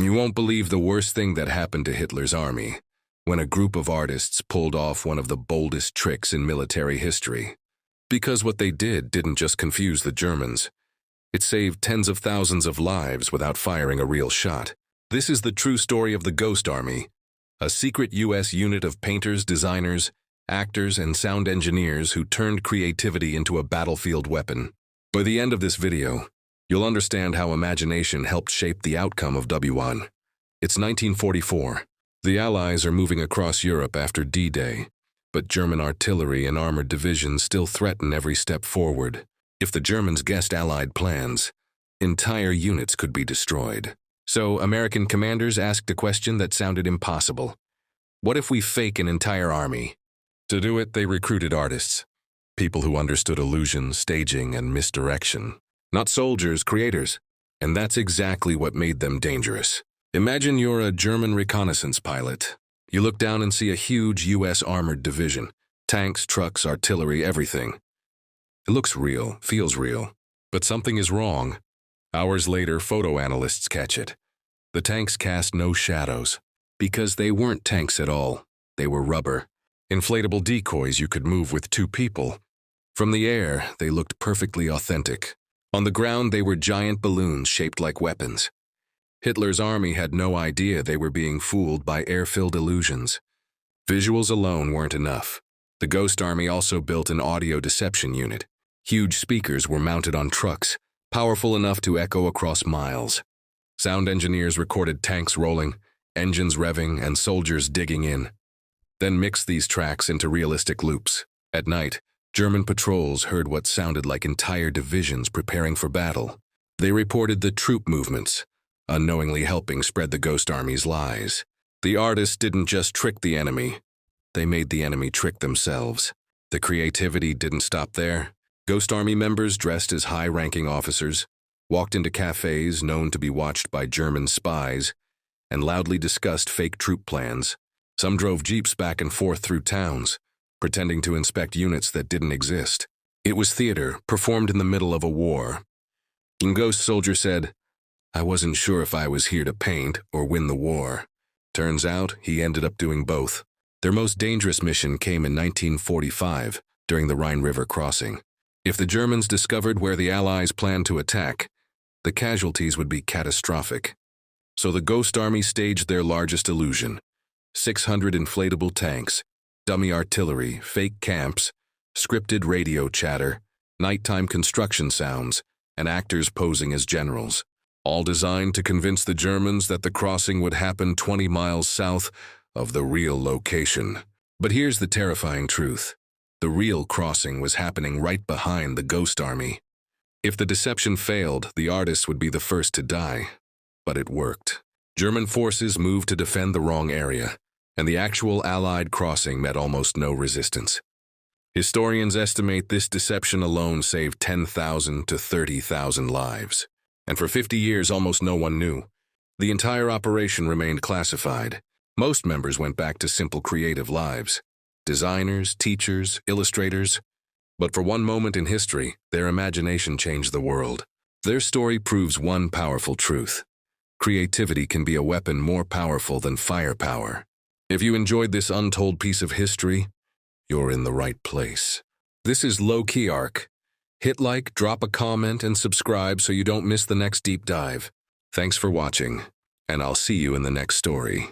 You won't believe the worst thing that happened to Hitler's army when a group of artists pulled off one of the boldest tricks in military history. Because what they did didn't just confuse the Germans. It saved tens of thousands of lives without firing a real shot. This is the true story of the Ghost Army, a secret U.S. unit of painters, designers, actors, and sound engineers who turned creativity into a battlefield weapon. By the end of this video, you'll understand how imagination helped shape the outcome of WWII. It's 1944. The Allies are moving across Europe after D-Day, but German artillery and armored divisions still threaten every step forward. If the Germans guessed Allied plans, entire units could be destroyed. So American commanders asked a question that sounded impossible. What if we fake an entire army? To do it, they recruited artists, people who understood illusion, staging, and misdirection. Not soldiers, creators. And that's exactly what made them dangerous. Imagine you're a German reconnaissance pilot. You look down and see a huge U.S. armored division. Tanks, trucks, artillery, everything. It looks real, feels real. But something is wrong. Hours later, photo analysts catch it. The tanks cast no shadows. Because they weren't tanks at all. They were rubber. Inflatable decoys you could move with two people. From the air, they looked perfectly authentic. On the ground, they were giant balloons shaped like weapons. Hitler's army had no idea they were being fooled by air-filled illusions. Visuals alone weren't enough. The Ghost Army also built an audio deception unit. Huge speakers were mounted on trucks, powerful enough to echo across miles. Sound engineers recorded tanks rolling, engines revving, and soldiers digging in. Then mixed these tracks into realistic loops. At night, German patrols heard what sounded like entire divisions preparing for battle. They reported the troop movements, unknowingly helping spread the Ghost Army's lies. The artists didn't just trick the enemy, they made the enemy trick themselves. The creativity didn't stop there. Ghost Army members dressed as high-ranking officers walked into cafes known to be watched by German spies and loudly discussed fake troop plans. Some drove jeeps back and forth through towns, pretending to inspect units that didn't exist. It was theater, performed in the middle of a war. A ghost soldier said, "I wasn't sure if I was here to paint or win the war." Turns out, he ended up doing both. Their most dangerous mission came in 1945, during the Rhine River crossing. If the Germans discovered where the Allies planned to attack, the casualties would be catastrophic. So the Ghost Army staged their largest illusion: 600 inflatable tanks, dummy artillery, fake camps, scripted radio chatter, nighttime construction sounds, and actors posing as generals. All designed to convince the Germans that the crossing would happen 20 miles south of the real location. But here's the terrifying truth. The real crossing was happening right behind the Ghost Army. If the deception failed, the artists would be the first to die. But it worked. German forces moved to defend the wrong area, and the actual Allied crossing met almost no resistance. Historians estimate this deception alone saved 10,000 to 30,000 lives. And for 50 years, almost no one knew. The entire operation remained classified. Most members went back to simple creative lives. Designers, teachers, illustrators. But for one moment in history, their imagination changed the world. Their story proves one powerful truth. Creativity can be a weapon more powerful than firepower. If you enjoyed this untold piece of history, you're in the right place. This is LowKeyArc. Hit like, drop a comment, and subscribe so you don't miss the next deep dive. Thanks for watching, and I'll see you in the next story.